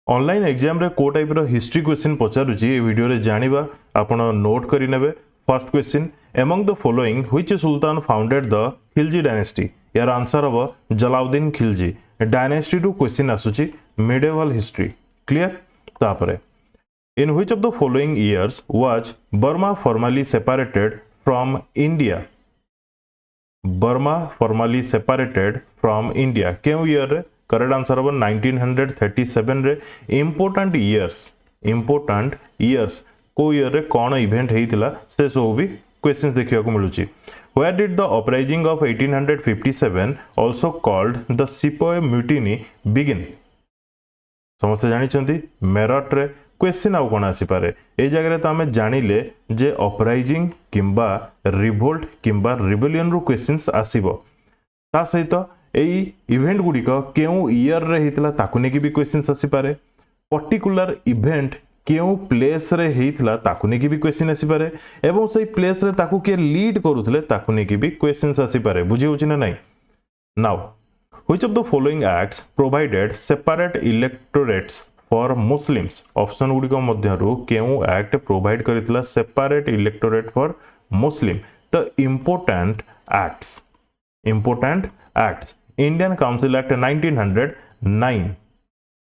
Online exam रे को type रो हिस्ट्री क्वेश्चन पचारुची ए वीडियो रे जानिबा आपण नोट करि नेबे। First question, among the following which sultan founded the Khilji dynasty? यार आंसर हबो Jalaluddin Khilji. Dynasty two question आसुची मिडिवल हिस्ट्री। क्लियर? तापरे in which of the following years was Burma formally separated from India? Burma formally separated from India केउ year रे? Correct answer हम 1937 रे। Important years को year रे कौन इवेंट हेतिला से सब भी क्वेश्चंस देखिया को मिलुची। Where did the uprising of 1857 also called the sepoy mutiny begin? समस्त जानि चंती मेरठ रे। क्वेश्चन आउ कोन आसी पारे ए जगह रे? तो हमें जानिले जे अपराइजिंग किंबा रिवोल्ट किंबा रिबेलियन रो क्वेश्चंस आसीबो। ता सहित एई इवेंट गुडिक केउ ईयर रे हेतिला ताकु नेकी भी क्वेश्चंस आसी पारे। पर्टिकुलर इवेंट केउ प्लेस रे हेतिला ताकु नेकी भी क्वेश्चन आसी पारे एवं सेई प्लेस रे ताकु के लीड करूथले ताकु नेकी भी क्वेश्चंस आसी पारे। बुझी होची ना नाही? Now which of the following acts provided separate electorates for Muslims? Option गुडिक मध्यरु केउ एक्ट प्रोवाइड करितला separate electorate for Muslim? The important acts Indian Council Act 1909.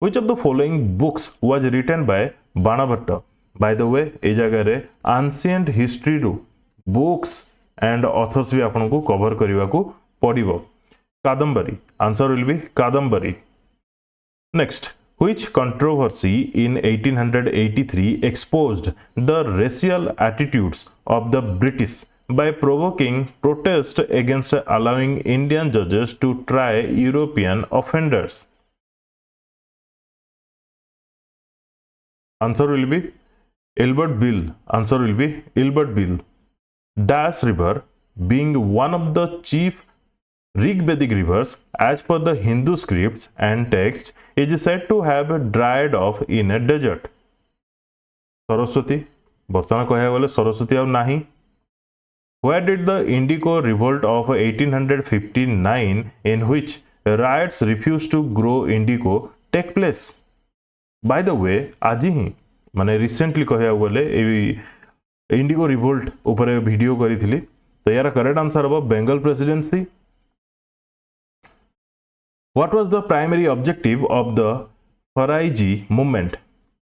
Which of the following books was written by Banabhatta? By the way ए जगह रे ancient history रू books and authors भी आपन को कवर करबा को पड़िबो। Kadambari, answer will be Kadambari. Next, which controversy in 1883 exposed the racial attitudes of the British by provoking protest against allowing Indian judges to try European offenders? Answer will be Albert Bill. Answer will be Albert Bill. Dash River, being one of the chief Rigvedic rivers as per the Hindu scripts and texts, is said to have dried off in a desert. Saraswati, बर्तमान कह गले सरस्वती आउ नाही। Where did the Indigo revolt of 1859 in which riots refused to grow indigo take place? By the way आज ही माने recently कह गले Indigo revolt ऊपर वीडियो करी तो यार करेक्ट आंसर हम Bengal presidency. What was the primary objective of the Faraizi movement?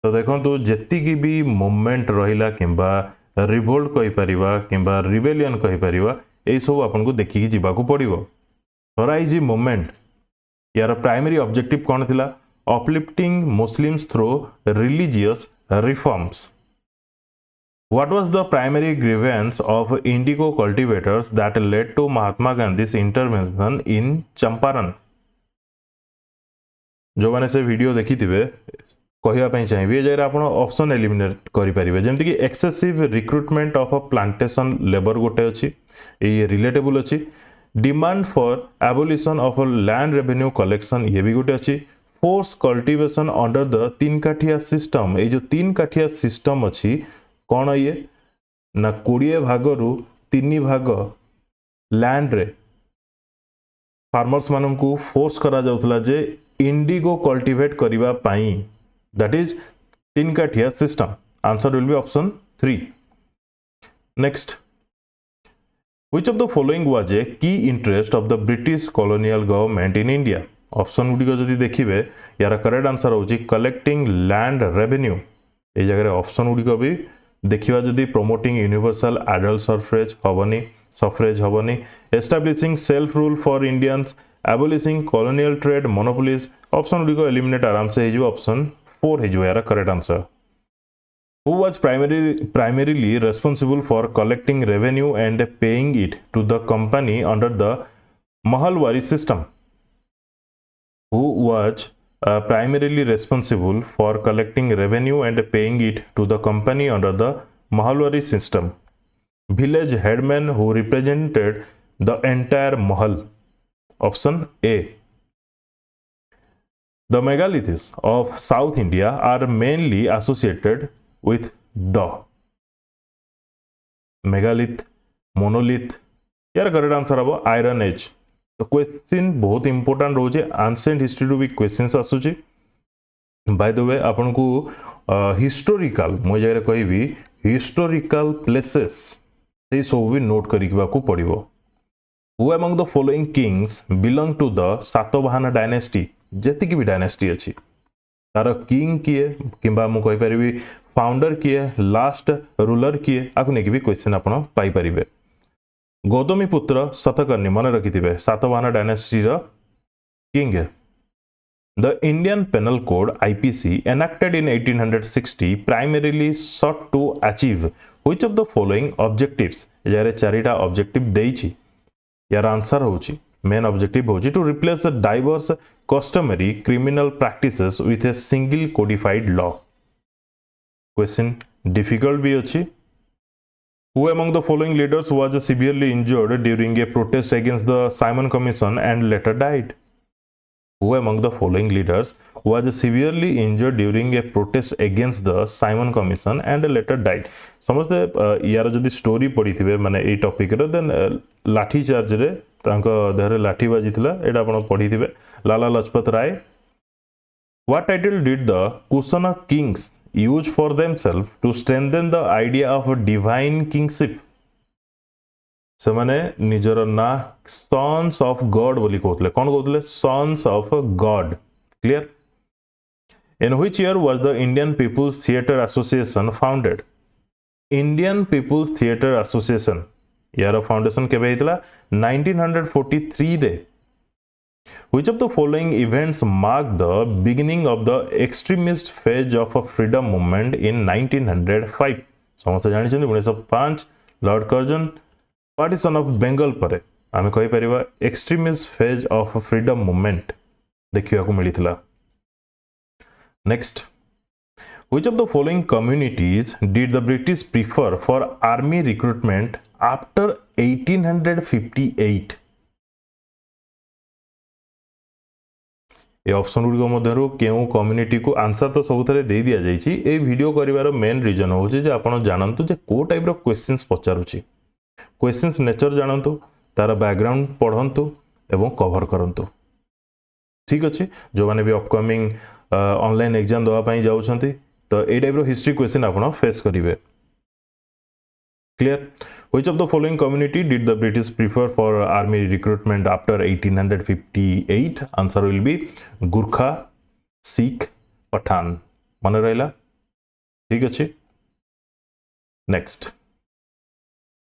तो देखो जेती की भी मूवमेंट रहिला किंबा रिवोल्ट कहि परिबा किंबा रिबेलियन कहि परिबा ए सब आपन को देखि कि जिबा को पड़िबो। फराइजी मूवमेंट यार प्राइमरी ऑब्जेक्टिव कोन थिला? Uplifting Muslims through religious reforms. What was the primary grievance of indigo cultivators that led to Mahatma Gandhi's intervention in Champaran? जो माने से वीडियो देखि थिबे कहिया पई चाहिए जगह आप ऑप्शन एलिमिनेट करि परिबे। जेमति कि excessive recruitment of a plantation labour गोटे अछि, ए रिलेटेबल अछि। Demand for abolition of land revenue collection ये भी गोटे अछि। फोर्स कल्टीवेशन अंडर द तीन काठिया सिस्टम, ए जो तीन काठिया सिस्टम अछि कोन ये ना 20 भाग रु 3 भाग लैंड रे फार्मर्स मानन को फोर्स करा जाउतला जे इंडिगो कल्टीवेट करिबा पई। That is तीन काठिया system. Answer will be option 3. Next, which of the following was a key interest of the British colonial government in India? Option गुडी को जदि देखिबे यार करेक्ट आंसर होची कलेक्टिंग लैंड रेवेन्यू। ए जगह ऑप्शन गुडी को भी देखिबा जदि प्रोमोटिंग यूनिवर्सल एडल्ट सफरेज हबनी, establishing self rule for Indians, abolishing colonial trade monopolies. Option गुडी को एलिमिनेट आराम से हे ऑप्शन 4 है जो यार correct answer. Who was primarily responsible for collecting revenue and paying it to the company under the Mahalwari system? Who was primarily responsible for collecting revenue and paying it to the company under the Mahalwari system? Village headman who represented the entire Mahal. Option A. The megaliths of South India are mainly associated with the megalith, monolith। यार correct answer हम iron age. तो question बहुत important रोचे, ancient history रू भी questions आसुची। By the way आपन को हिस्टोरिकल मो जगह कहबी हिस्टोरिकल प्लेसेस से सब भी नोट करिकबा को पड़िबो who among the following kings belong to the Satavahana dynasty जेतिक भी डायनेस्टी अछि तार किंग किए किंबा मु कहि परिबी फाउंडर किए लास्ट रूलर किए आकु नेकी भी क्वेश्चन आपण पाई परिबे गौतमी पुत्र शतकर्णी मन रखिथिबे सातवाहन डायनेस्टी रो king The Indian Penal Code IPC enacted in 1860 primarily sought to achieve which of the following objectives यारे चारिटा ऑब्जेक्टिव देइछि यार आंसर होछि मेन ऑब्जेक्टिव होछि to replace the diverse customary criminal practices with a single codified law question difficult भी अछि Who among the following leaders was severely injured during a protest against the Simon Commission and later died? Who among the following leaders was severely injured during a protest against the Simon Commission and later died? समझते यार जदि story पढ़िथिबे माने ए topic रे then लाठी charge रे तांको देहरे लाठी बाजिथिला एटा आपण पढ़िथिबे Lala Lajpat Rai What title did the Kusana kings use for themselves to strengthen the idea of a divine kingship? से माने निजर ना सन्स ऑफ गॉड बोली कहतले कोन कहतले sons of God clear in which year was the Indian People's Theatre Association founded Indian People's Theatre Association यार foundation केबे हितला 1943 रे which of the following events mark the beginning of the extremist phase of a freedom movement in 1905 समस्त जानि छथि 1905 Lord Curzon partition of Bengal पर आमे कहि परिबा extremist phase of freedom movement देखिया को मिलितला next which of the following communities did the British prefer for army recruitment after 1858 ए ऑप्शन गुडी मध्यरु केउ कम्युनिटी को आंसर तो सब थरे दे दिया जाईची ए वीडियो करिवार मेन रीजन होची जे आपण जानंतु जे को टाइप रो क्वेश्चंस पचारुची क्वेश्चंस नेचर जानतु तार बैकग्राउंड पढ़ंतु एवं कवर करंतु ठीक अछि जो माने भी अपकमिंग ऑनलाइन एग्जाम दवा पई जाउछंती तो ए टाइप रो हिस्ट्री क्वेश्चन आपण फेस करिवे clear which of the following community did the British prefer for army recruitment after 1858 answer will be Gurkha Sikh Pathan मन रहला ठीक अछि next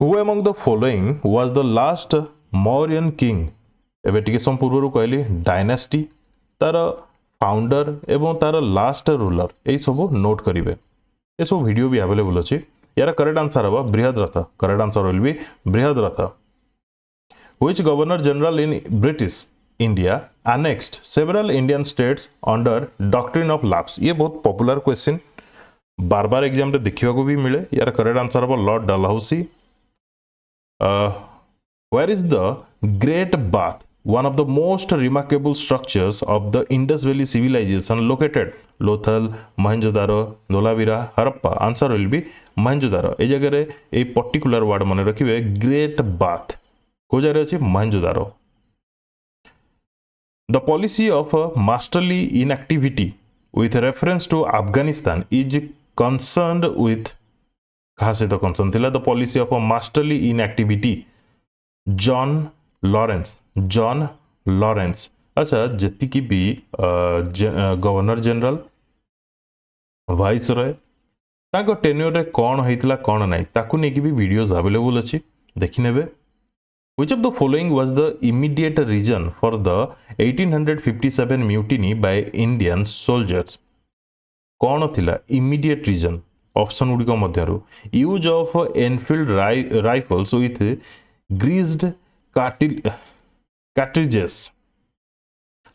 Who among the following was the last Mauryan king? एबे टिके सम पूर्वरु कहली डायनेस्टी तार फाउंडर एवं तार लास्ट रूलर ए सब नोट करिवे ए सब वीडियो भी अवेलेबल अछि यार करेक्ट आंसर हबा Brihadratha correct answer will B Brihadratha Which governor general in British India annexed several Indian states under doctrine of lapse ये बहुत पॉपुलर क्वेश्चन बार बार एग्जाम रे देखिवा को भी मिले यार करेक्ट आंसर हबा Lord Dalhousie where is the Great Bath, one of the most remarkable structures of the Indus Valley civilization located? Lothal, Mohenjo-daro, Dholavira, Harappa. Answer will be Mohenjo-daro. ए जगह रे a particular word मन रखिबे great bath को जरे अछि Mohenjo-daro. The policy of masterly inactivity with reference to Afghanistan is concerned with कहा से तो concern थिला the policy of masterly inactivity John Lawrence अच्छा जति की भी गवर्नर जनरल वाइस रॉय ताको टेन्योर रे कोन होइतला कोन नै ताकू नै की भी वीडियोस अवेलेबल अछि देखि नेबे which of the following was the immediate reason for the 1857 mutiny by Indian soldiers कोन थिला इमीडिएट रीजन ऑप्शन गुडी मध्यरु use of Enfield rifles with greased cartridges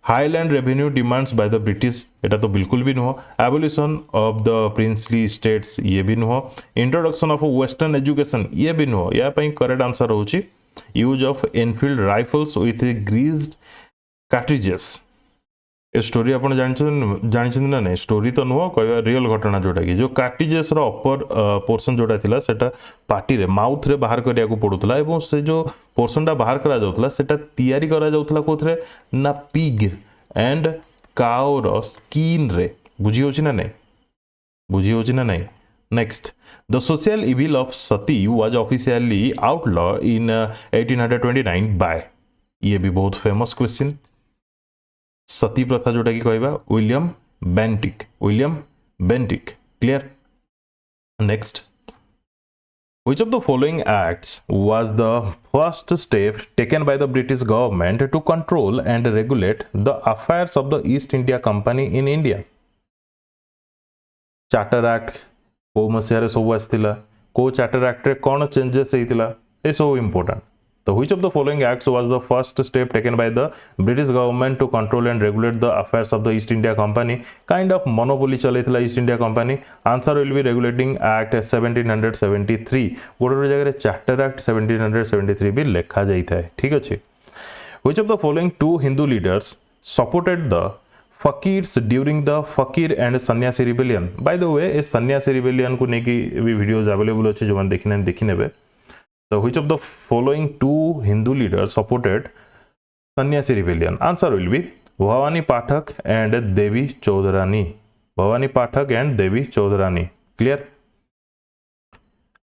high land revenue demands by the British एटा तो बिल्कुल भी नुह abolition of the princely states ये भी नुह इंट्रोडक्शन ऑफ वेस्टर्न एजुकेशन ये भी नुह या पई करेक्ट आंसर होची use of Enfield rifles with greased cartridges ए स्टोरी आपण जानिछन ना नहीं स्टोरी तो नुह कहवा रियल घटना जोटा कि जो कार्टिजेस रो अपर पोर्शन जोटा थिला सेटा पार्टी रे माउथ रे बाहर करिया को पडुतला एवं से जो पोर्शन टा बाहर करा जाउतला सेटा तयारी करा जाउतला कोथरे ना पिग एंड काउ रो स्किन रे बुझी होची ना नहीं, बुझी होची ना नहीं. Next, the social evil of sati was officially outlawed in 1829 by. ये भी बहुत फेमस क्वेश्चन. सती प्रथा जोटा कि कहबा William Bentinck, William Bentinck. Clear. Next, which of the following acts was the first step taken by the British government to control and regulate the affairs of the East India Company in India? Charter act को मसियारे सब आसथिला, को charter act रे कोन changes हेतिला, ए सब important. तो which of the following acts was the first step taken by the British government to control and regulate the affairs of the East India Company? Kind of monopoly चलेथिला East India Company. Answer will be Regulating Act 1773. गोटे जगह charter act 1773 भी लिखा जाइता है. ठीक अछि. Which of the following two Hindu leaders supported the Fakirs during the Fakir and Sannyasi rebellion? By the way, इस Sannyasi rebellion को नेकी भी वीडियोस अवेलेबल अछि जो मन देखिने देखिनेबे. So which of the following two Hindu leaders supported Sannyasi rebellion? Answer will be Bhavani Pathak and Devi Chaudharani. Bhavani Pathak and Devi Chaudharani. Clear?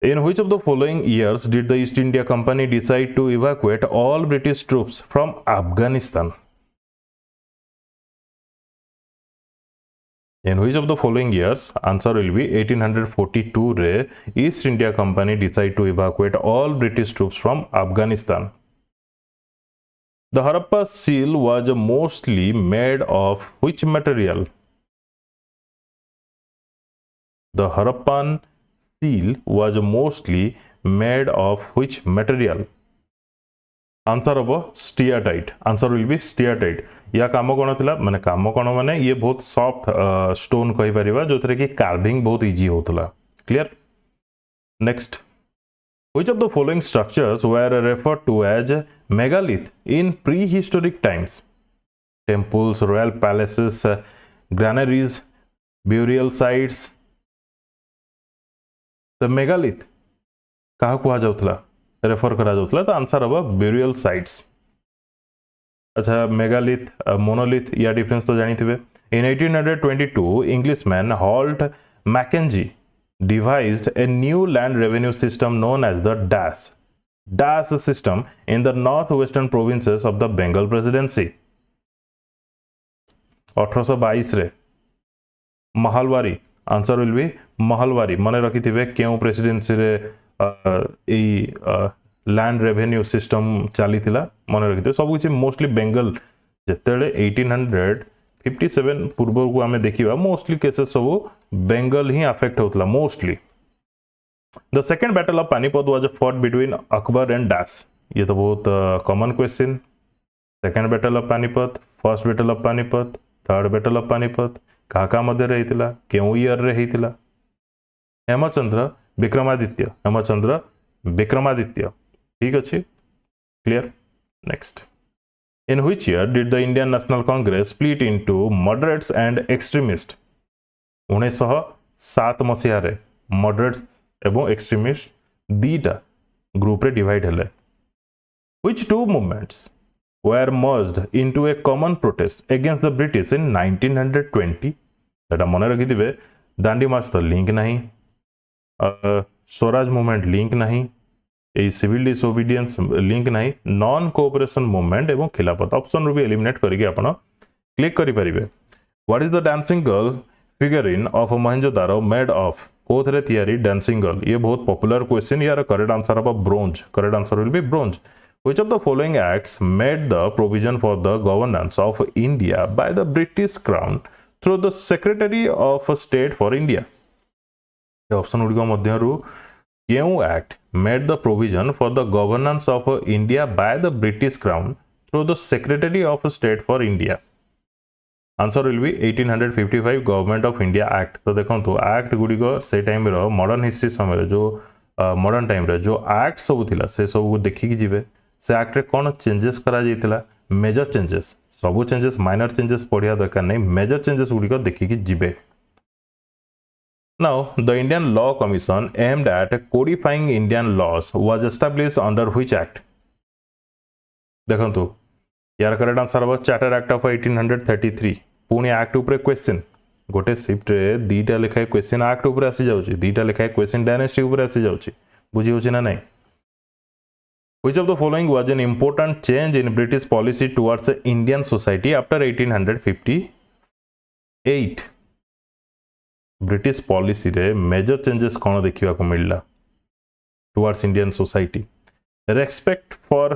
In which of the following years did the East India Company decide to evacuate all British troops from Afghanistan? In which of the following years? Answer will be 1842 re East India Company decided to evacuate all British troops from Afghanistan. The Harappa seal was mostly made of which material? The Harappan seal was mostly made of which material? Answer हम steatite. Answer will be steatite. या काम कौन थिला माने काम कौन माने ये बहुत सॉफ्ट स्टोन कहि परिबा जोथरे कि कार्विंग बहुत इजी होतला. Clear. Next, which of the following structures were referred to as megalith in prehistoric times? Temples, royal palaces, granaries, burial sites. The megalith कहा कुआ जाउतला, रेफर करा जाउतला. तो आंसर हम ब्यूरियल साइट्स. अच्छा, मेगालिथ मोनोलिथ या डिफरेंस तो जानी थिबे. In 1822 Englishman Holt Mackenzie devised a new land revenue system known as the dash system in the northwestern provinces of the Bengal presidency. 1822 रे mahalwari. Answer will B mahalwari. मन रखी थिबे केउ presidency रे लैंड रेवेन्यू सिस्टम चली मन रखी थे. सब किसी मोस्टली बेंगल जिते 1857 पूर्व को आम देखा मोस्टली केसेस सब बेंगल ही अफेक्ट होता mostly. The second battle of Panipat was fought between Akbar and dash. ये तो बहुत common question. Second battle of Panipat, first battle of Panipat, third battle of Panipat क्या मध्य रही क्यों ईयर रही? हेमचंद्र विक्रमादित्य. हेमचंद्र विक्रमादित्य. ठीक अच्छे. Clear. Next, in which year did the Indian National Congress split into moderates and extremist? 1907 मसीह रे मॉडरेट्स एवं एक्सट्रीमिस्ट दीटा ग्रुप रे डिवाइड हेले. Which two movements were merged into a common protest against the British in 1920? एटा मन रखी दिबे. दांडी मार्च तो लिंक नहीं, स्वराज मूवमेंट लिंक नहीं, ए सिविल डिसोबीडियंस लिंक नहीं, नॉन कोऑपरेशन मूवमेंट एवं खिलाफत. ऑप्शन रू भी एलिमिनेट करके आपण क्लिक करि परिबे. What is the dancing girl figurine of Mohenjodaro made of? कोथरे तयारी डांसिंग गर्ल? ये बहुत पॉपुलर क्वेश्चन. यार करेक्ट आंसर अब bronze. Correct answer will be bronze. Which of the following acts made the provision for the governance of India by the British crown through the secretary of state for India? Option गुड़िक मध्यरु केउ act made the provision for the governance of India by the British crown through the secretary of state for India? Answer will B 1855 government of India act. तो देखो act गुड़िक से time modern history समय जो modern time रे जो act सब थिला से सब को देखिकी जिवे. से एक्ट रे कोन चेंजेस करा जाइतिला? Major changes. सब चेंजेस माइनर चेंजेस पढ़िया दरकार नहीं, मेजर चेंजेस गुड़िक देखिकी जिवे. Now, the Indian Law Commission aimed at codifying Indian laws was established under which act? देखो यार करेक्ट आंसर हम चार्टर एक्ट ऑफ 1833. पुणी एक्ट ऊपर क्वेश्चन. गोटे शिफ्ट रे दीटा लेखाए क्वेश्चन एक्ट ऊपर आसी जाउची दीटा लेखाए क्वेश्चन डायनेस्टी ऊपर आसी जाउची बुझी होची ना नहीं Which of the following was an important change in British policy towards the Indian society after 1858? British policy रे major changes कौन देखिवा को मिलला towards Indian society? Respect for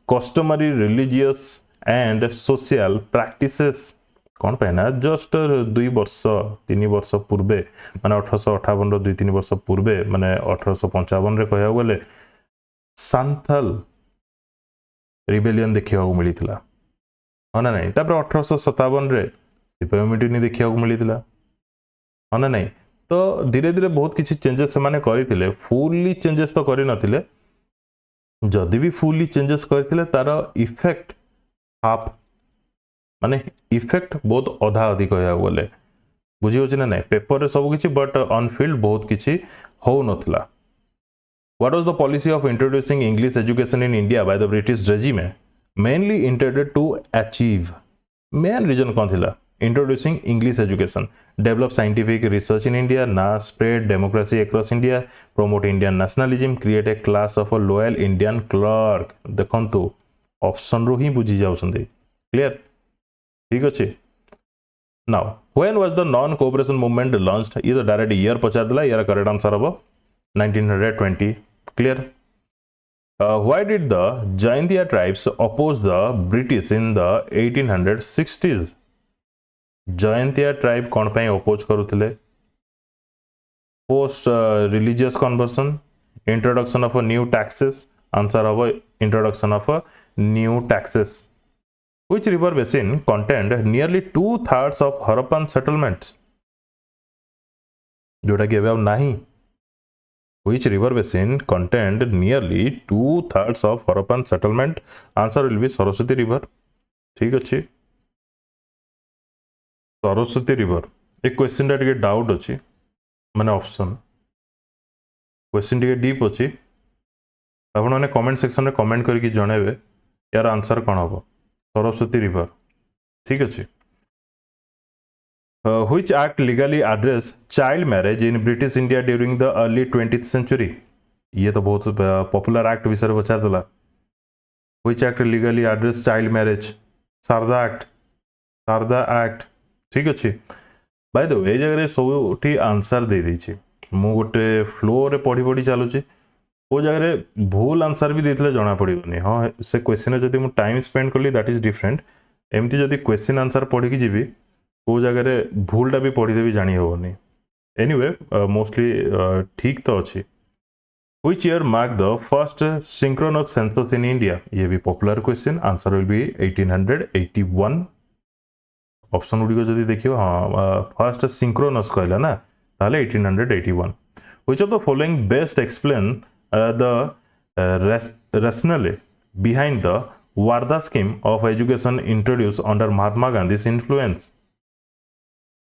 customary, religious and social practices कौन पे ना जस्ट 2 वर्ष 3 वर्ष पूर्वे माने 1858 2 3 वर्ष पूर्वे माने 1855 रे कहया गले सांथल रिबेलियन देखिया को मिलिथिला हो ना नहीं तापर 1857 रे सिपाही मिटिनी देखिया को मिलिथिला हो ना नहीं तो धीरे धीरे बहुत किछि चेंजेस से माने करिथिले फुल्ली चेंजेस तो करि नथिले जदि भी फुल्ली चेंजेस करिथिले तार इफेक्ट हाफ माने इफेक्ट बहुत अधा अधिक कहया गले बुझी होछि ना नहीं पेपर रे सब किछि बट ऑन फील्ड बहुत किछि हो नथिला What was the policy of introducing English education in India by the British regime? Mainly intended to achieve. Main reason कौन थिला? Introducing English education, develop scientific research in India, spread democracy across India, promote Indian nationalism, create a class of a loyal Indian clerk. देखंतु option रो ही बुझी जाउछंदी. Clear? ठीक अछि. Now, when was the non-cooperation movement launched? ये तो direct year पचा दिला यार correct answer हबो 1920. Clear? Why did the Jaintia tribes oppose the British in the 1860s? Jaintia tribe कौन पे oppose करुथिले? Post religious conversion, introduction of a new taxes. Answer of introduction of a new taxes. Which river basin contained nearly 2/3 of Harappan settlements? जोटा कि अब नहीं Which river basin contained nearly 2/3 of Harappan settlement? Answer will be Saraswati river. ठीक अच्छी Saraswati river एक question टा doubt अच्छी माने ऑप्शन क्वेश्चन टे डीप अच्छी आपण मैंने कमेंट सेक्शन में कमेंट करके जनइबे यार आंसर कौन हम सरस्वती रिवर ठीक अच्छे which act legally address child marriage in British India during the early 20th century? ये तो बहुत पॉपुलर एक्ट विषय बचा दिला which act legally address child marriage? Sharda act ठीक अच्छे बाय द वे ए जगह सब आंसर दे देछि मु गोटे फ्लो रे पढ़ी पढ़ी चलुची वो जगह भूल आंसर भी देथिले जना पड़िबनी हां से क्वेश्चन जदी मु टाइम स्पेंड करली दैट इज डिफरेंट एमती जदी क्वेश्चन आंसर पढ़ी की जीवी वो जगह भूलटा भी पढ़ीदेवी जानी हेनी एनीवे मोस्टली ठीक तो अच्छी Which year marked the first synchronous census in India? ये भी popular question answer will be 1881 option गुडी को जदी देखियो हां फर्स्ट सिंक्रोनस कहला ना ताले 1881 Which of the following best explain the rationale behind the Warda scheme of education introduced under Mahatma Gandhi's influence?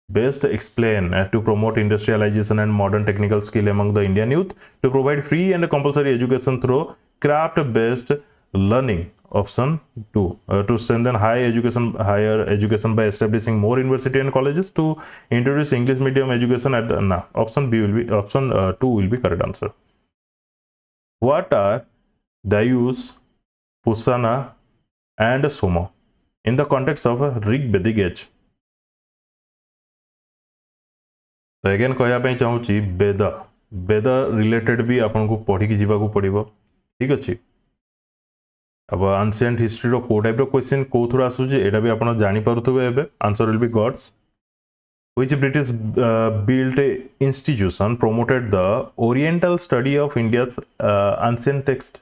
Best explain to promote industrialization and modern technical skill among the Indian youth, to provide free and compulsory education through craft-based learning. Option 2, to strengthen higher education by establishing more university and colleges, to introduce English medium education at option B will be option 2 will be correct answer. What are Dayus, Pusana, and Soma in the context of Rig Vedic age? तो again कहवाई चाहूँगी वेद related भी आपन को पढ़ी की जीवा को पड़िबो ठीक अच्छे अब एंशिएंट हिस्ट्री रो को टाइप रो क्वेश्चन को थोड़ा आसुची एटा भी आपन जानि पारुथबे एबे answer will be gods Which British built institution promoted the oriental study of India's ancient text?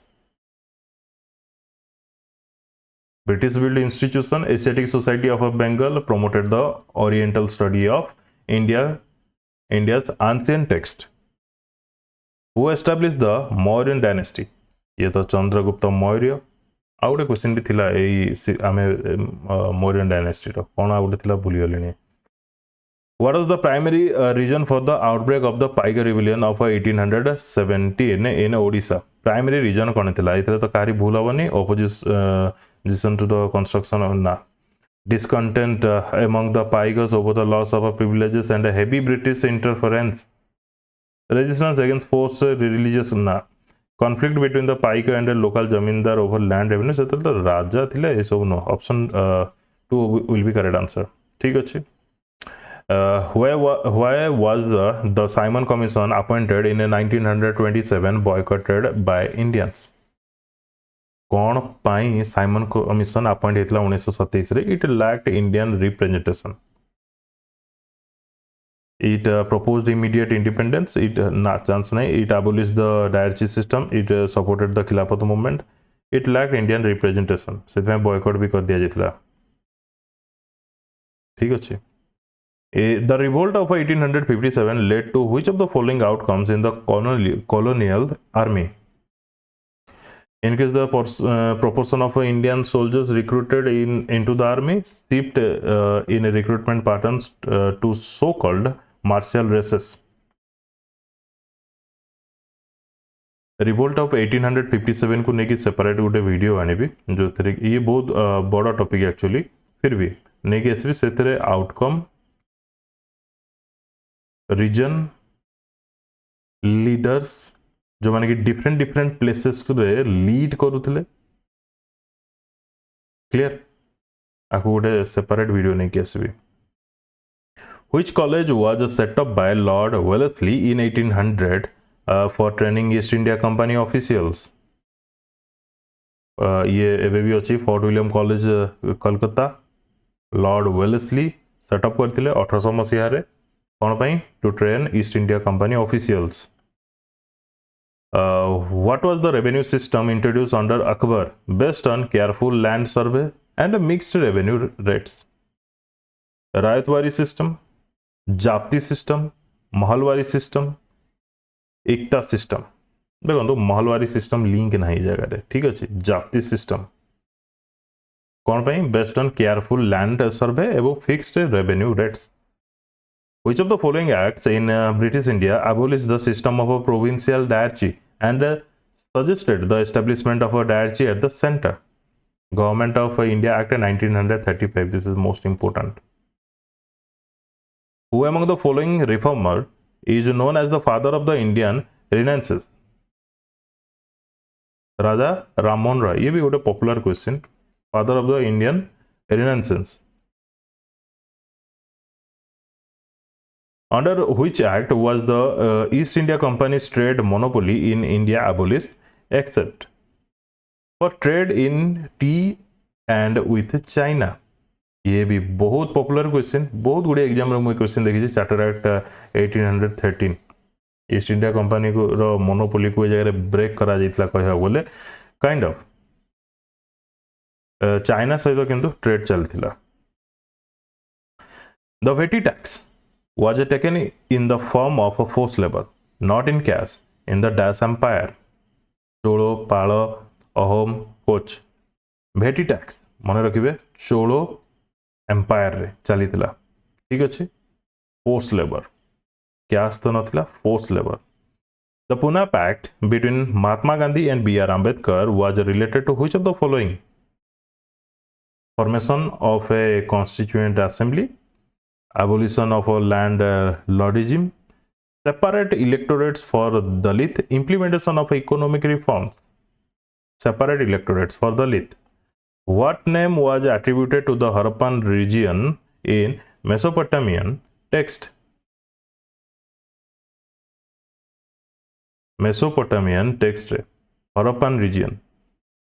British built institution Asiatic Society of Bengal promoted the oriental study of India's ancient text. Who established the Mauryan dynasty? ये तो चंद्रगुप्त मौर्य आउ गोटे question भी थिला एई आमे Mauryan dynasty रो कोन आउ गोटे थिला भूली गलिनी What was the primary reason for the outbreak of the Piger rebellion of 1817 in Odisha? Primary reason कौन थिला इथले तो कारी भूल हबनी opposition to the construction of ना discontent among the Pikers over the loss of privileges and a heavy British interference, resistance against forced religious conflict between the Piker and the local zamindar over land revenue से तो राजा थिले ये सब no option 2 will be correct answer ठीक अछि why was the Simon Commission appointed in 1927 boycotted by Indians कौन पाई Simon commission appoint हेतला 1927 रे it lacked Indian representation it proposed immediate independence it na chance nahi it abolished the diarchy system it supported the khilafat movement it lacked Indian representation सेथमे boycott भी कर दिया जितला ठीक अछि the revolt of 1857 led to which of the following outcomes in the colonial army increase the proportion of Indian soldiers recruited into the army shift in recruitment patterns to so-called martial races revolt of 1857 को लेकिन separate गोटे video आनिबी जो थे ये बहुत बड़ा topic actually फिर भी नहीं आसबि से आउटकम रीजन लीडर्स जो माने कि डिफरेंट डिफरेंट प्लेसेस रे लीड करूथिले क्लियर आको गोटे सेपरेट वीडियो नहीं आसबि Which college was set up by Lord Wellesley in 1800 for training East India Company officials? ये एबे भी अछि Fort William College Calcutta Lord Wellesley set up करथिले 1800 मसीहा रे कोन पई to train East India Company officials what was the revenue system introduced under Akbar based on careful land survey and mixed revenue rates Ryotwari system Zabti system Mahalwari system एकता system देखो Mahalwari system link नहीं जगह रे ठीक अछि जाप्ती सिस्टम कोन पई based on careful land survey एवं fixed revenue rates which of the following acts in British India abolished the system of a provincial diarchy and suggested the establishment of a diarchy at the center Government of India Act 1935 this is most important Who among the following reformer is known as the father of the Indian Renaissance? Raja Rammohn Roy. ये भी ଗୋଟେ popular question. Father of the Indian Renaissance. Under which act was the East India Company's trade monopoly in India abolished, except for trade in tea and with China? ये भी बहुत popular question बहुत गुड़े exam रे question देखी charter act 1813 east India company को रो monopoly को जगह ब्रेक करा जाइतला कहया बोले काइंड ऑफ चाइना सहित किंतु ट्रेड चलथिला the vetti tax was taken in the form of a force labour not in cash in the डैश एम्पायर चोलो पालो अहोम कोच वेटी टैक्स मन रखिबे चोलो एम्पायर रे चलीथिला ठीक अछि फोर्स लेबर कैश तो नथिला force labour the Poona pact between Mahatma Gandhi and B R. Ambedkar was related to which of the following formation of a constituent assembly abolition of a land lordism separate electorates for Dalit implementation of economic reforms separate electorates for Dalit What name was attributed to the Harappan region in Mesopotamian text? Mesopotamian text रे Harappan region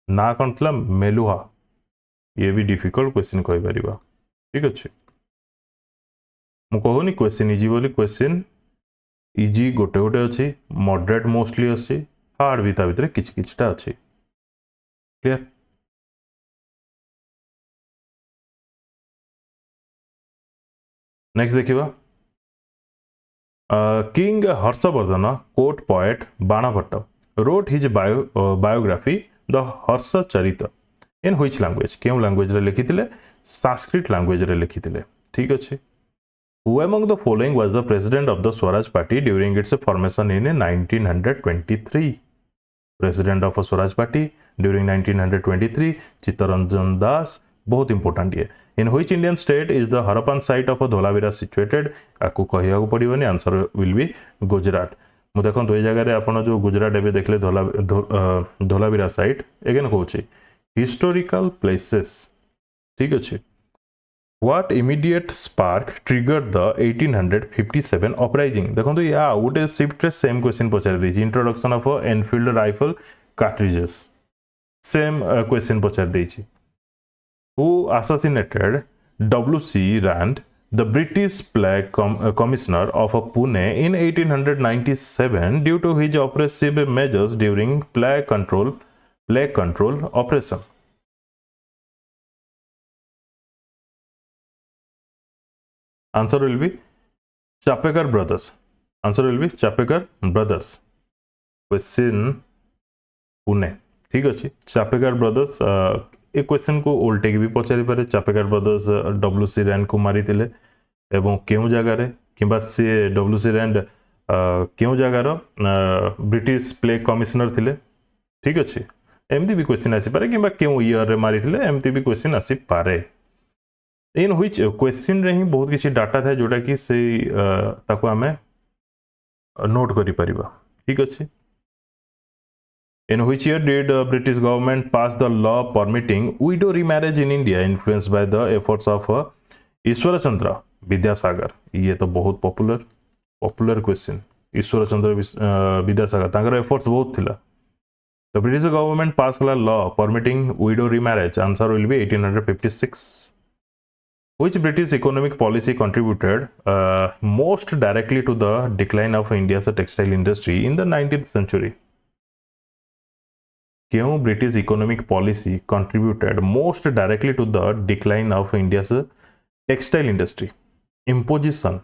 ना कौन थला मेलुहा ये भी difficult question कहि परिबा ठीक अछि मु कहूनी क्वेश्चन इजी बोली क्वेश्चन इजी गोटे गोटे अछि मॉडरेट मोस्टली अछि हार्ड भी ता भितरे किछ किछटा अछि क्लियर नेक्स्ट देखिबा king Harshavardhan court poet Banabhatta wrote his biography the Harshacharita in which language केउ लैंग्वेज रे लिखिथिले संस्कृत लैंग्वेज रे लिखिथिले ठीक अछि Who among the following was the president of the Swaraj Party during its formation in 1923 President of Swaraj Party during 1923 Chittaranjan Das बहुत important ये in which Indian state is the Harappan site of Dholavira situated आपको कहया पड़ोनी answer will B Gujarat मु देखो ये जगह आप जो गुजरात एवं देखले धोलावीरा साइट एगेन कहूँ हिस्टोरिकल प्लेसेस ठीक अच्छे What immediate spark triggered the 1857 uprising? देखो तो या गोटे शिफ्ट रे सेम क्वेश्चन पचार देछि introduction of Enfield rifle cartridges same question पचार देछि Who assassinated W.C. Rand, the British Plague Commissioner of Pune in 1897 due to his oppressive measures during plague control operation? Answer will be Chapekar brothers. Answer will be Chapekar brothers. Question Pune. ठीक अच्छे Chapekar brothers ए question को उल्टे भी पचारि पारे Chapekar brothers W.C. Rand को मारी थिले एवं केउ जगार किंबा से W.C. रैंड केउ जगार ब्रिटिश प्लेग कमिशनर थिले ठीक अच्छे एमती भी क्वेश्चन आसी पारे किंबा केउ ईयर रे मारी थिले एमती भी क्वेश्चन आसी पारे इन व्हिच क्वेश्चन रे ही बहुत किसी डाटा था जोटा कि से ताको आमे नोट करि परिबा ठीक अछि In which year did British government pass the law permitting widow remarriage in India influenced by the efforts of Ishwar Chandra Vidyasagar ये तो बहुत पॉपुलर क्वेश्चन ईश्वर चंद्र विद्यासागर तांकर एफर्ट्स बहुत थिला The British government passed a law permitting widow remarriage. Answer will be 1856. Which British economic policy contributed most directly to the decline of India's textile industry in the 19th century? क्यों British economic policy contributed most directly to the decline of India's textile industry? Imposition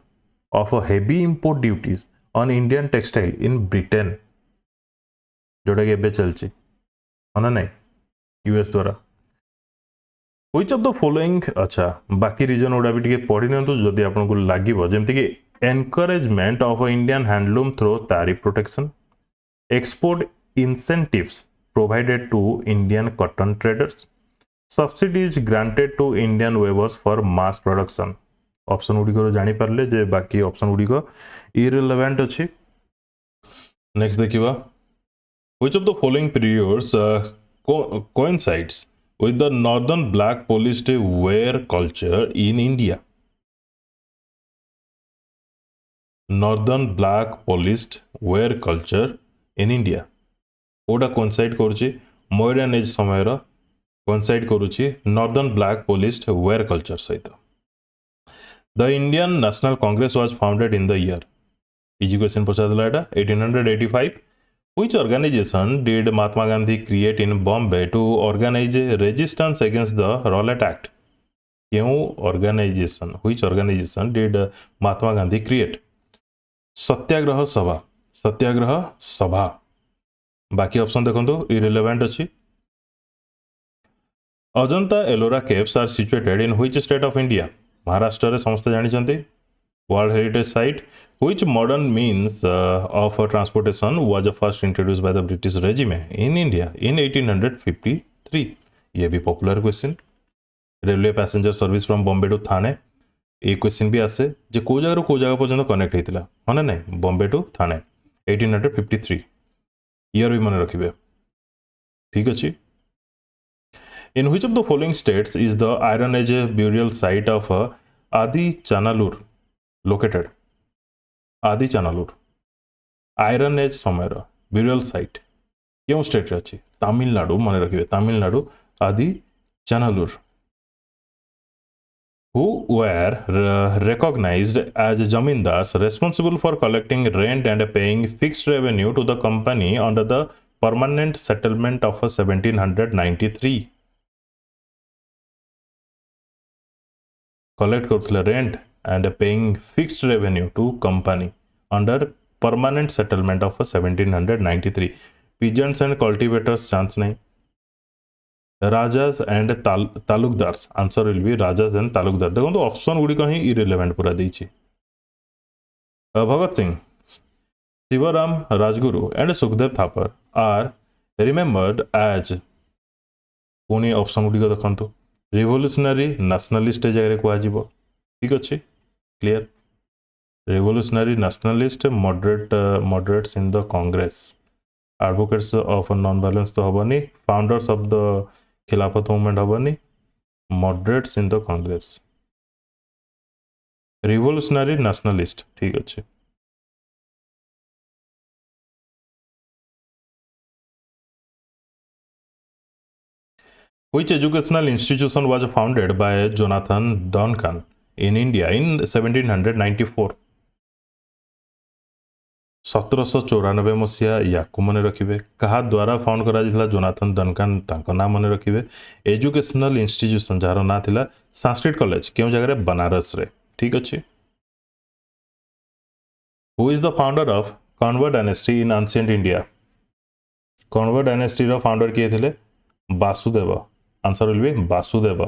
of a heavy import duties on Indian textile in Britain. जोटा कि एबे चलची है ना US द्वारा Which of the following अच्छा बाकी reason गुड़ा भी टिके पढ़ी नियंतु जदि आपनको लागिवो जेमति कि encouragement of Indian handloom through tariff protection, export incentives provided to Indian cotton traders, subsidies granted to Indian weavers for mass production. Option गुडी को जानि परले जे बाकी ऑप्शन गुडी को irrelevant अछि नेक्स्ट देखिबा Which of the following periods coincides with the northern black policed wear culture in India? Northern black policed wear culture in India. ओटा coincide करुछि मॉडर्न एज समय रो coincide करुछि northern black policed wear culture सहित. The Indian National Congress was founded in the year. Easy question पछा दिला एटा 1885. Which organization did Mahatma Gandhi create in Bombay to organize resistance against the Rowlatt Act? Which organization did Mahatma Gandhi create? सत्याग्रह सभा बाकी option देखो irrelevant अच्छी Ajanta Ellora caves are situated in which state of India Maharashtra रे समस्त जानिछन्ती world heritage site which modern means of transportation was first introduced by the British regime in India in 1853 ये भी popular question railway passenger service from Bombay to Thane ये question भी आसे जे को जगह पर्यंत कनेक्ट होइतिला हने नहीं बॉम्बे टू थाने 1853 ईयर भी मन रखिबे ठीक अछि In which of the following states is the Iron Age burial site of Adi Chanalur located? Adi Chanalur Iron Age समय burial site क्यों स्टेट रे अछि तमिलनाडु मन रखिबे Tamil Nadu Adi Chanalur who were recognized as zamindars responsible for collecting rent and paying fixed revenue to the company under the permanent settlement of 1793 collect करथले rent and paying fixed revenue to company under permanent settlement of 1793 peasants and cultivators chance nahi rajas and talukdars answer will be rajas and talukdar देखो तो option गुडी कहीं irrelevant पूरा देछि Bhagat Singh Shivaram Rajguru and Sukhdev Thapar are remembered as पुनी option गुडी को देखंतु revolutionary nationalist जगह कह ठीक अच्छे clear revolutionary nationalist moderates in the Congress advocates of non violence तो हबनी founders of the Khilafat movement हबनी moderates in the Congress revolutionary nationalist ठीक अच्छे Which educational institution was founded by Jonathan Duncan in India in 1794 1794 मसीहा याकू मन रखिए क्या द्वारा फाउंड करा जोनाथन डनकान तांको ना मन रखिए एजुकेशनल इंस्टीट्यूशन जार ना थिला संस्कृत कॉलेज क्यों जगह बनारस रे ठीक अच्छे who is the founder of Kanva dynasty in ancient India Kanva dynasty रो फाउंडर किए थे Vasudeva answer will be Vasudeva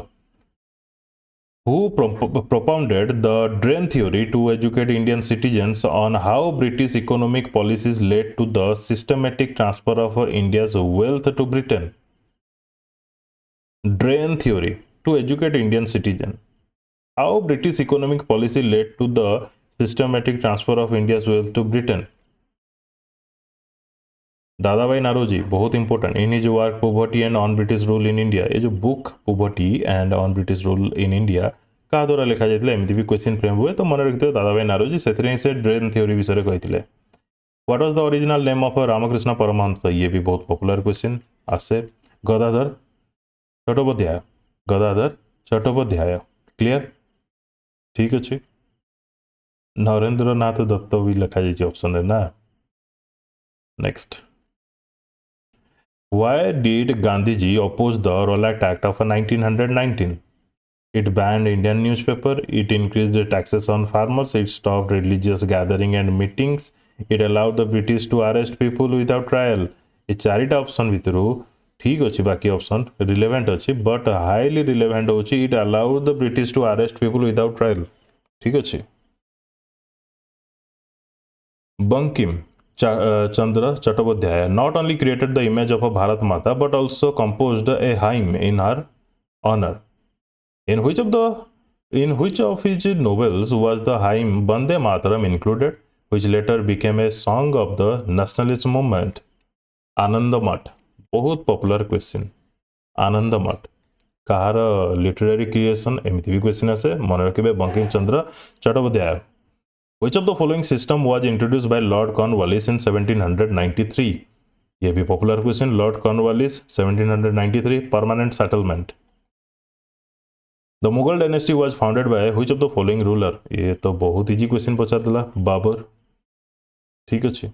who propounded the drain theory to educate Indian citizens on how British economic policies led to the systematic transfer of India's wealth to Britain. Drain theory to educate Indian citizens. How British economic policy led to the systematic transfer of India's wealth to Britain. Dadabhai Naoroji बहुत important in his work poverty and un British rule in India ये जो book poverty and un British rule in India क्या द्वारा लिखा जाता एमती भी question frame हुए तो मन रखिए दादाभाई नारोजी से ड्रेन थ्योरी विषय कहते what was the original name of Ramakrishna Paramahamsa ये भी बहुत पॉपुलर क्वेश्चन आसे गदाधर चट्टोपाध्याय गदाधर चट्टोपाध्याय क्लियर ठीक अच्छे नरेंद्र नाथ दत्त भी लिखा जाए ऑप्शन है ना next Why did Gandhiji oppose the Rowlatt Act of 1919? It banned Indian newspaper, it increased the taxes on farmers, it stopped religious gathering and meetings, it allowed the British to arrest people without trial. ये चारिटा option भितर ठीक अच्छे बाकी option relevant अच्छे but highly relevant होची it allowed the British to arrest people without trial ठीक अच्छे Bankim Chandra Chattopadhyay not only created the image of a Bharat Mata but also composed a hymn in her honor. In which of his novels was the hymn Bande Mataram included, which later became a song of the nationalist movement? Anandamath बहुत popular question Anandamath कहार literary creation एमती भी question आसे मन रखिए Bankim Chandra Chattopadhyay Which of the following system was introduced by Lord Cornwallis in 1793? ये भी popular question Lord Cornwallis 1793 permanent settlement the Mughal dynasty was founded by which of the following ruler ये तो बहुत इजी क्वेश्चन पचार दिला बाबर ठीक अच्छे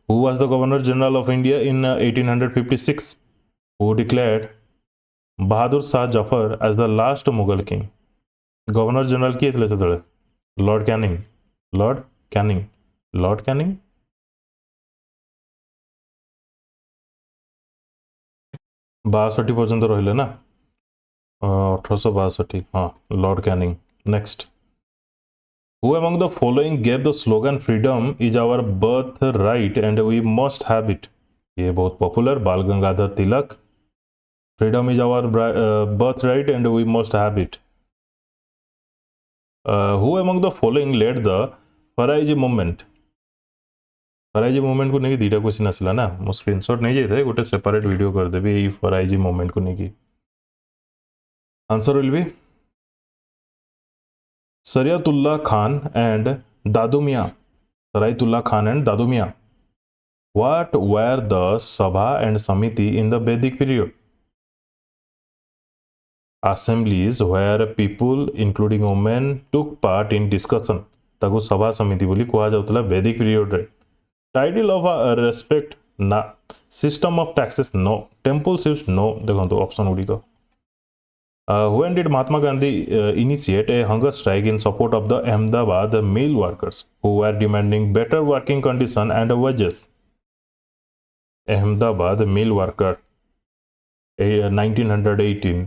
who was the governor general of India in 1856 who declared Bahadur Shah Zafar as the last Mughal king governor general किए थे से Lord Canning Lord Canning 62 पर्यंत रहिले ना 1862 हाँ Lord Canning next who among the following gave the slogan freedom is our birth right and we must have it ये बहुत पॉपुलर Bal Gangadhar Tilak freedom is our birth right and we must have it who among the following led the Faraizi movement को नहीं दीटा question आसला ना मो screenshot नहीं जाए गोटे सेपरेट वीडियो करदेवी ये फराइजी मूवमेंट को नहीं answer will be Shariatullah Khan and Dadu Miyan Shariatullah Khan and Dadu Miyan what were the sabha and samiti in the Vedic period assemblies where people including women took part in discussion ताको सभा समिति बोली कहा जाउतला वैदिक पीरियड रे टाइटल ऑफ रेस्पेक्ट ना सिस्टम ऑफ टैक्सेस नो टेंपल शिफ्ट नो देखो ऑप्शन गुडी को when did Mahatma Gandhi initiate a hunger strike in support of the Ahmedabad mill workers who were demanding better working condition and wages Ahmedabad mill worker 1918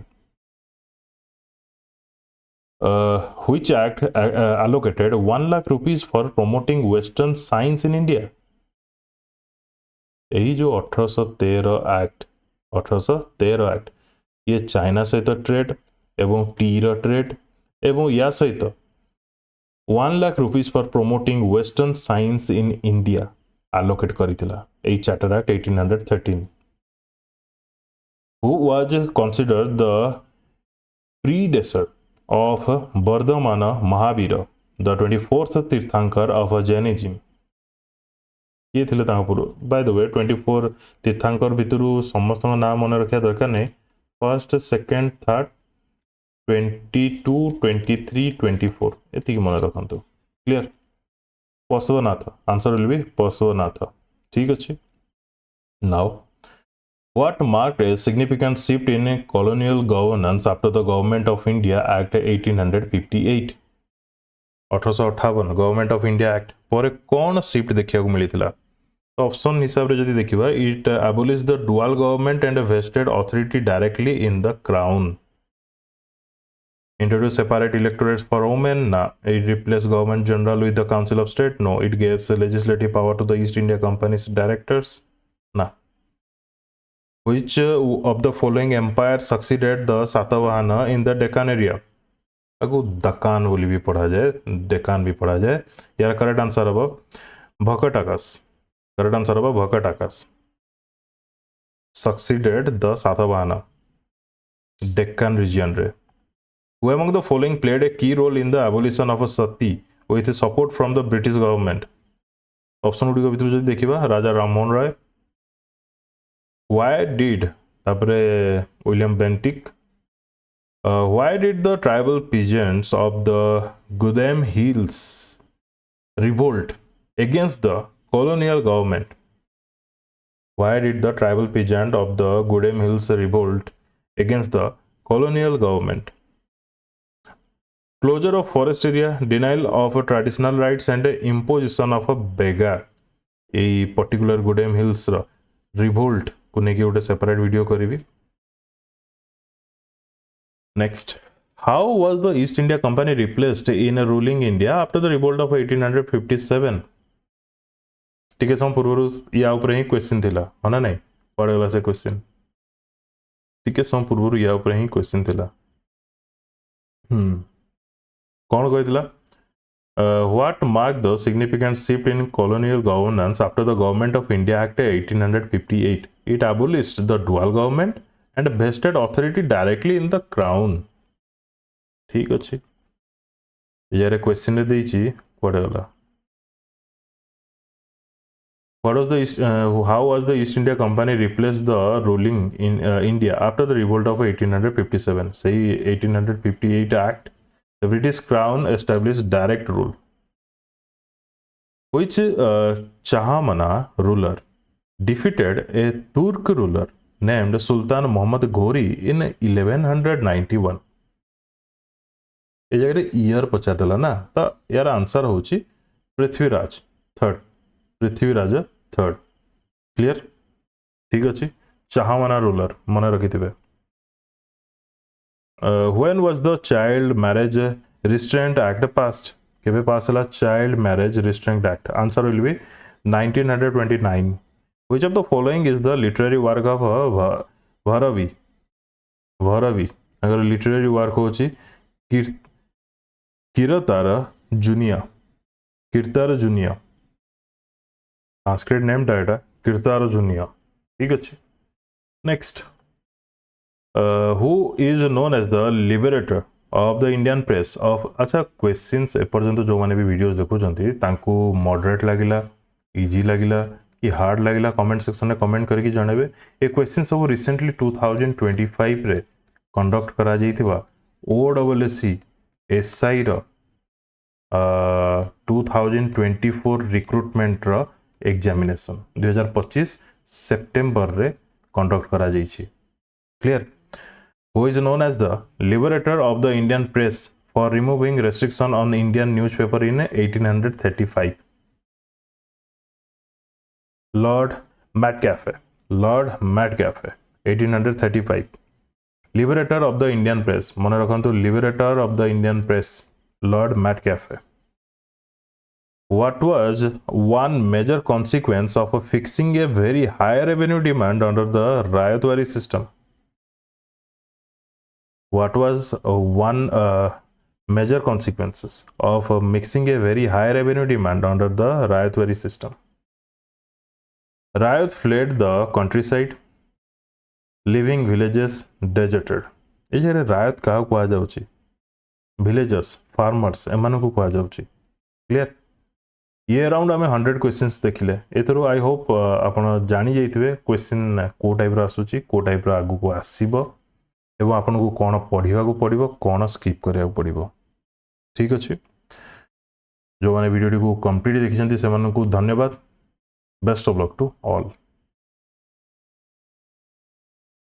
which act allocated 1 lakh rupees for promoting western science in India यही जो 1813 act ये China सहित trade एवं T रो trade एवं या सहित 1 lakh rupees for promoting western science in India allocate करथिला ए charter act 1813 who was considered the predecessor of Bardhamana Mahavira, the 24th Tirthankar of Jainism. ये थिले तांपुर बाय द वे 24 तीर्थांकर भितरु समस्त नाम मन रखा दरकार नहीं फर्स्ट सेकंड थर्ड 22 23 24 एति मन रखंतु clear Pashunath answer will B पशुनाथ ठीक अछि now what marked a significant shift in colonial governance after the Government of India Act 1858 1858 Government of India Act पर कौन शिफ्ट देखा मिलता ऑप्शन हिसाब से देखा it abolished the dual government and vested authority directly in the crown introduced separate electorates for women no it replaced government general with the council of state no it gave legislative power to the East India Company's directors no which of the following empire succeeded the Satavahana in the Deccan area अगो दकान बोली भी पढ़ा जाए डेकान भी पढ़ा जाए यार correct answer हम भकटाकाश करेक्ट आंसर हम Vakatakas succeeded the Satavahana Deccan region रे who among the following played a key role in the abolition of sati with support from the British government option गुडी भितर जदि देखिबा राजा राममोहन राय why did तापरे William Bentinck why did the tribal peasants of the Goodham Hills revolt against the colonial government? Why did the tribal peasant of the Goodham Hills revolt against the colonial government? Closure of forest area, denial of traditional rights and imposition of a beggar. A particular Goodham Hills revolt को लेके उठे separate video करी Next, how was the East India Company replaced in ruling India after the revolt of 1857? ठीक है सम पूर्व या ऊपर ही question थिला होना नहीं पढ़े वाला से क्वेश्चन ठीक है सम पूर्व या ऊपर ही क्वेश्चन थिला कौन कहितला what marked the significant shift in colonial governance after the Government of India Act 1858? It abolished the dual government and vested authority directly in the crown. ठीक अच्छे यार क्वेश्चन रे देइची पढ़े वाला What was the how was the East India Company replaced the ruling in India after the revolt of 1857? Say 1858 Act, the British Crown established direct rule. Which Chahamana ruler defeated a Turk ruler named Sultan Muhammad Ghori in 1191? ए जगह year पचारदेला ना तो यार answer होची Prithviraj third Prithviraj third clear ठीक अच्छे Chahamana ruler मन रखिथे when was the child marriage restraint act passed केबे पास हला child marriage restraint act answer will be 1929 which of the following is the literary work of Bharavi Bharavi अगर लिटरेरी वर्क होची किरतार जुनिया कीर्तार जुनिया संस्कृत नेम डाटा कीर्तार जुनिया ठीक अच्छे next who is known as the liberator of the Indian press of अच्छा questions एपर्यंत जो माने भी वीडियोस देखुचंती तांको मॉडरेट लागिला इजी लागिला कि हार्ड लागिला कमेंट सेक्शन में कमेंट करके जणाबे ए क्वेश्चन सब रिसेंटली 2025 रे कंडक्ट करा जाइथिबा OSSC SI रो 2024 रिक्रुटमेंट रो एग्जामिनेशन 2025 सेप्टेम्बर रे कंडक्ट करा जाइछि clear who is known as the liberator of the Indian press for removing restriction on Indian newspaper in 1835 Lord Metcalfe 1835 liberator of the Indian press मन रखंतु liberator of the Indian press Lord Metcalfe What was one major consequence of fixing a very high revenue demand under the Rayatwari system? What was one major consequences of mixing a very high revenue demand under the Rayatwari system? Rayat fled the countryside, leaving villages deserted. ये जे रायत क्या कुआ जाउची villagers farmers एमानकु कुआ जाउची clear ये around आम 100 questions देखिले एथरो I hope आपण जानी जाइथिबे क्वेश्चन को टाइप रो आसुची को टाइप रो आगु को आसीबो एवं आपनको कोन पढिबा को पड़िबो कोन स्किप करिया को पड़िबो ठीक अछि जो माने वीडियो को कंप्लीट देखिसंती से मानकु धन्यवाद best of luck to all